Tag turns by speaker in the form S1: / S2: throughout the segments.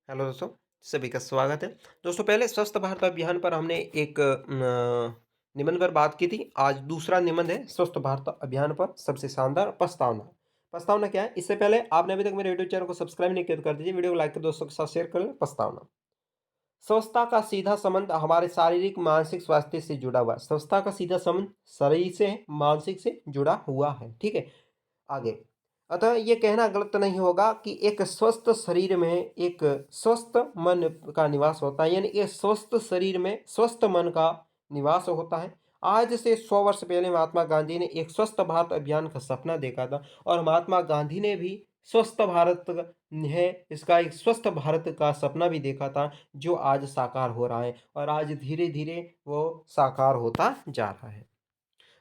S1: Hello दोस्तों, सभी का स्वागत है। दोस्तों पहले स्वस्थ भारत अभियान पर हमने एक निबंध पर बात की थी। आज दूसरा निबंध है स्वस्थ भारत अभियान पर सबसे शानदार प्रस्तावना। प्रस्तावना क्या है? इससे पहले आपने अभी तक मेरे यूट्यूब चैनल को सब्सक्राइब नहीं किया तो कर दीजिए, वीडियो को लाइक कर दोस्तों के साथ शेयर कर लें। प्रस्तावना, स्वच्छता का सीधा संबंध हमारे शारीरिक मानसिक स्वास्थ्य से जुड़ा हुआ है। स्वच्छता का सीधा संबंध शरीर से है, मानसिक से जुड़ा हुआ है। ठीक है, आगे। अतः ये कहना गलत नहीं होगा कि एक स्वस्थ शरीर में एक स्वस्थ मन का निवास होता है, यानी एक स्वस्थ शरीर में स्वस्थ मन का निवास होता है। आज से 100 वर्ष पहले महात्मा गांधी ने एक स्वस्थ भारत अभियान का सपना देखा था और महात्मा गांधी ने भी स्वस्थ भारत है इसका एक स्वस्थ भारत का सपना भी देखा था, जो आज साकार हो रहा है और आज धीरे धीरे वो साकार होता जा रहा है।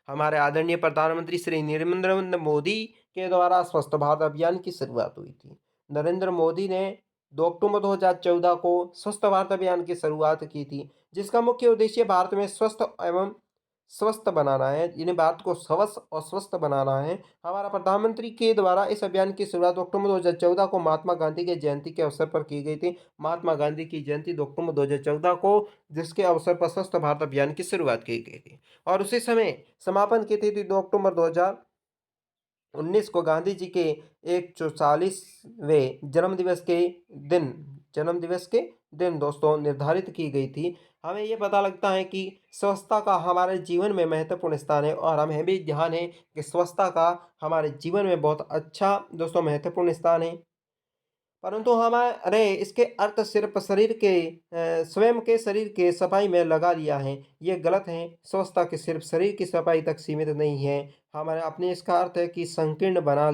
S1: हमारे आदरणीय प्रधानमंत्री श्री नरेंद्र मोदी के द्वारा स्वच्छ भारत अभियान की शुरुआत हुई थी। नरेंद्र मोदी ने 2 अक्टूबर 2014 को स्वच्छ भारत अभियान की शुरुआत की थी, जिसका मुख्य उद्देश्य भारत में स्वस्थ एवं स्वस्थ बनाना है, यानी भारत को स्वस्थ और स्वस्थ बनाना है। हमारा प्रधानमंत्री के द्वारा इस अभियान की शुरुआत अक्टूबर 2014 को महात्मा गांधी के जयंती के अवसर पर की गई थी। महात्मा गांधी की जयंती 2 अक्टूबर 2014 को, जिसके अवसर पर स्वच्छ भारत अभियान की शुरुआत की गई थी और उसी समय समापन की तिथि 2 अक्टूबर 2019 को गांधी जी के 144वें दिन दोस्तों निर्धारित की गई थी। हमें ये पता लगता है कि स्वच्छता का हमारे जीवन में महत्वपूर्ण स्थान है और हमें भी ध्यान है कि स्वच्छता का हमारे जीवन में बहुत अच्छा दोस्तों महत्वपूर्ण स्थान है। परंतु हमारे इसके अर्थ सिर्फ शरीर के स्वयं के शरीर के सफाई में लगा लिया है, ये गलत है। स्वच्छता के सिर्फ शरीर की सफाई तक सीमित नहीं है। हमारे अपने इसका अर्थ है कि संकीर्ण बना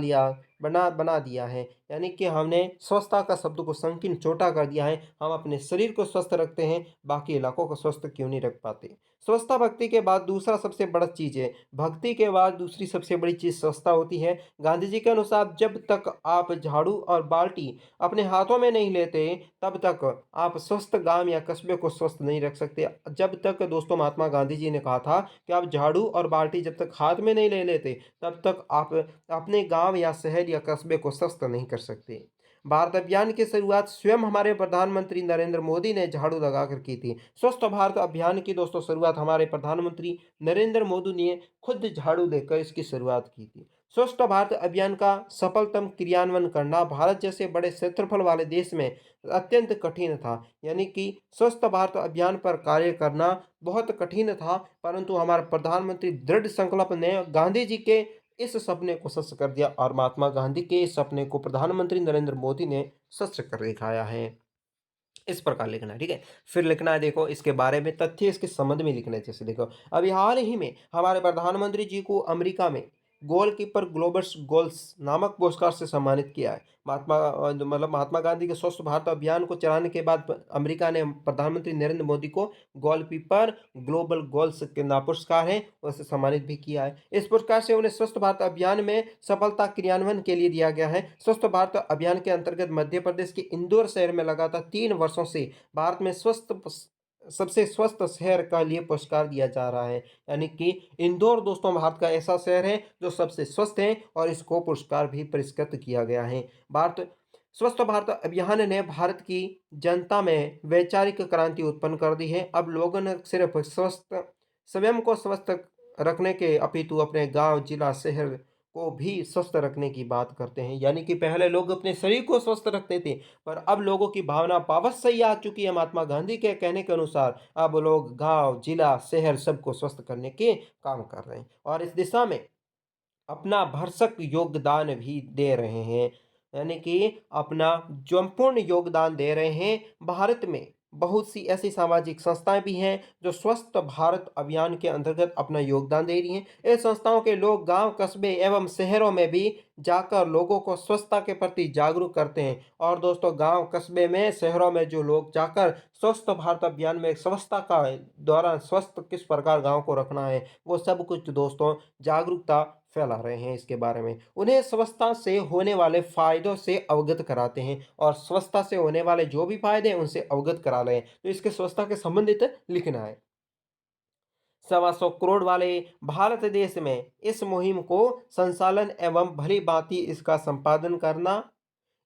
S1: दिया है, यानी कि हमने स्वच्छता का शब्द को संकीर्ण छोटा कर दिया है। हम अपने शरीर को स्वस्थ रखते हैं, बाकी इलाकों को स्वस्थ क्यों नहीं रख पाते। स्वच्छता भक्ति के बाद दूसरा सबसे बड़ा चीज़ है। भक्ति के बाद दूसरी सबसे बड़ी चीज़ स्वच्छता होती है। गांधी जी के अनुसार जब तक आप झाड़ू और बाल्टी अपने हाथों में नहीं लेते, तब तक आप स्वस्थ गांव या कस्बे को स्वस्थ नहीं रख सकते। जब तक दोस्तों महात्मा गांधी जी ने कहा था कि आप झाड़ू और बाल्टी जब तक हाथ में नहीं ले लेते, तब तक आप अपने गांव या शहर या कस्बे को स्वस्थ नहीं कर सकते। भारत अभियान की शुरुआत स्वयं हमारे प्रधानमंत्री नरेंद्र मोदी ने झाड़ू लगाकर की थी। स्वच्छ भारत अभियान की दोस्तों शुरुआत हमारे प्रधानमंत्री नरेंद्र मोदी ने खुद झाड़ू लेकर इसकी शुरुआत की थी। स्वच्छ भारत अभियान का सफलतम क्रियान्वयन करना भारत जैसे बड़े क्षेत्रफल वाले देश में अत्यंत कठिन था, यानी कि स्वच्छ भारत अभियान पर कार्य करना बहुत कठिन था, परंतु हमारे प्रधानमंत्री दृढ़ संकल्प ने गांधी जी के इस सपने को सच कर दिया और महात्मा गांधी के इस सपने को प्रधानमंत्री नरेंद्र मोदी ने सच कर दिखाया है। इस प्रकार लिखना है, ठीक है। फिर लिखना है, देखो इसके बारे में तथ्य इसके संबंध में लिखना है। जैसे देखो, अभी हाल ही में हमारे प्रधानमंत्री जी को अमेरिका में गोलकीपर ग्लोबस गोल्स नामक पुरस्कार से सम्मानित किया है। महात्मा गांधी के स्वच्छ भारत अभियान को चलाने के बाद अमेरिका ने प्रधानमंत्री नरेंद्र मोदी को गोलकीपर ग्लोबल गोल्स के ना पुरस्कार है उससे सम्मानित भी किया है। इस पुरस्कार से उन्हें स्वच्छ भारत अभियान में सफलता क्रियान्वयन के लिए दिया गया है। स्वच्छ भारत अभियान के अंतर्गत मध्य प्रदेश के इंदौर शहर में लगातार 3 वर्षों से भारत में सबसे स्वस्थ शहर का लिए पुरस्कार दिया जा रहा है, यानी कि इंदौर दोस्तों भारत का ऐसा शहर है जो सबसे स्वस्थ है और इसको पुरस्कार भी पुरस्कृत किया गया है। भारत स्वच्छ भारत अभियान ने भारत की जनता में वैचारिक क्रांति उत्पन्न कर दी है। अब लोगों ने सिर्फ स्वस्थ स्वयं को स्वस्थ रखने के अपितु अपने गांव, जिला, शहर को भी स्वस्थ रखने की बात करते हैं। यानी कि पहले लोग अपने शरीर को स्वस्थ रखते थे, पर अब लोगों की भावना पावत सही आ चुकी है। महात्मा गांधी के कहने के अनुसार अब लोग गांव, जिला, शहर सबको स्वस्थ करने के काम कर रहे हैं और इस दिशा में अपना भरसक योगदान भी दे रहे हैं, यानी कि अपना संपूर्ण योगदान दे रहे हैं। भारत में बहुत सी ऐसी सामाजिक संस्थाएं भी हैं जो स्वस्थ भारत अभियान के अंतर्गत अपना योगदान दे रही हैं। इन संस्थाओं के लोग गांव, कस्बे एवं शहरों में भी जाकर लोगों को स्वच्छता के प्रति जागरूक करते हैं और दोस्तों गांव, कस्बे में, शहरों में जो लोग जाकर स्वच्छ भारत अभियान में स्वच्छता का दौरान स्वस्थ किस प्रकार गांव को रखना है, वो सब कुछ दोस्तों जागरूकता फैला रहे हैं। इसके बारे में उन्हें स्वच्छता से होने वाले फायदों से अवगत कराते हैं और स्वच्छता से होने वाले जो भी फायदे हैं उनसे अवगत करा रहे हैं। तो इसके स्वच्छता के संबंधित लिखना है। 125 करोड़ वाले भारत देश में इस मुहिम को संचालन एवं भली भांति इसका संपादन करना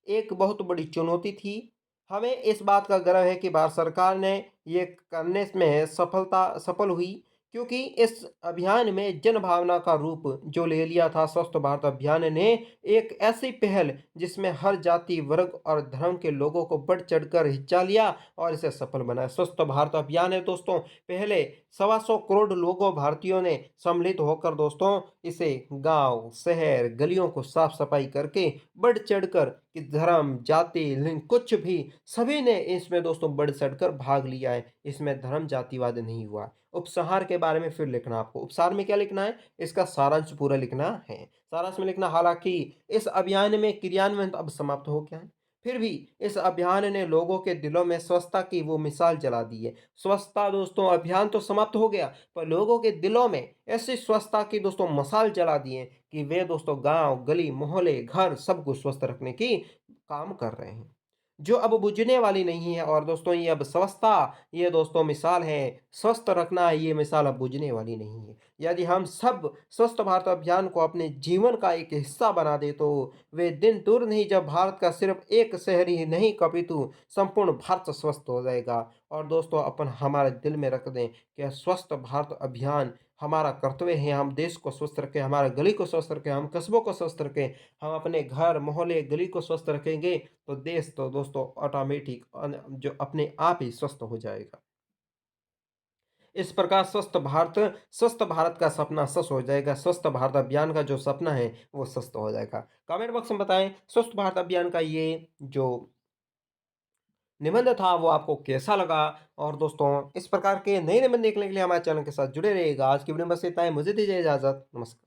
S1: एक बहुत बड़ी चुनौती थी। हमें इस बात का गर्व है कि भारत सरकार ने ये करने में सफल हुई, क्योंकि इस अभियान में जन भावना का रूप जो ले लिया था स्वच्छ भारत अभियान ने, एक ऐसी पहल जिसमें हर जाति वर्ग और धर्म के लोगों को बढ़ चढ़कर हिस्सा लिया और इसे सफल बनाया। स्वच्छ भारत अभियान है दोस्तों, पहले 125 करोड़ लोगों भारतीयों ने सम्मिलित होकर दोस्तों इसे गांव शहर गलियों को साफ सफाई करके बढ़ चढ़कर कि धर्म जाति लिंग कुछ भी सभी ने इसमें दोस्तों बढ़ चढ़कर भाग लिया है। इसमें धर्म जातिवाद नहीं हुआ। उपसंहार के बारे में फिर लिखना आपको। उपसार में क्या लिखना है? इसका सारांश पूरा लिखना है। सारांश में लिखना, हालाँकि इस अभियान में क्रियान्वयन अब समाप्त हो गया है। फिर भी इस अभियान ने लोगों के दिलों में स्वच्छता की वो मिसाल जला दी है। स्वच्छता दोस्तों अभियान तो समाप्त हो गया, पर लोगों के दिलों में ऐसी स्वच्छता की दोस्तों मसाल जला दी है कि वे दोस्तों गाँव, गली, मोहल्ले, घर सबको स्वस्थ रखने की काम कर रहे हैं। जो अब बुझने वाली नहीं है, और दोस्तों ये अब स्वच्छता, ये दोस्तों मिसाल है, स्वस्थ रखना है, ये मिसाल अब बुझने वाली नहीं है। यदि हम सब स्वस्थ भारत अभियान को अपने जीवन का एक हिस्सा बना दें तो वे दिन दूर नहीं जब भारत का सिर्फ एक शहर ही नहीं अपितु संपूर्ण भारत स्वस्थ हो जाएगा। और दोस्तों अपन हमारे दिल में रख दें कि स्वस्थ भारत अभियान हमारा कर्तव्य है। हम देश को स्वस्थ रखें, हमारे गली को स्वस्थ रखें, हम कस्बों को स्वस्थ रखें, हम अपने घर मोहल्ले गली को स्वस्थ रखेंगे तो देश तो दोस्तों ऑटोमेटिक जो अपने आप ही स्वस्थ हो जाएगा। इस प्रकार स्वस्थ भारत का सपना सच हो जाएगा। स्वस्थ भारत अभियान का जो सपना है वो सच हो जाएगा। कमेंट बॉक्स में बताएं स्वस्थ भारत अभियान का ये जो निबंध था वो आपको कैसा लगा। और दोस्तों इस प्रकार के नए निबंध देखने के लिए हमारे चैनल के साथ जुड़े रहिएगा। आज की वीडियो में बस इतना ही। मुझे दीजिए इजाजत। नमस्कार।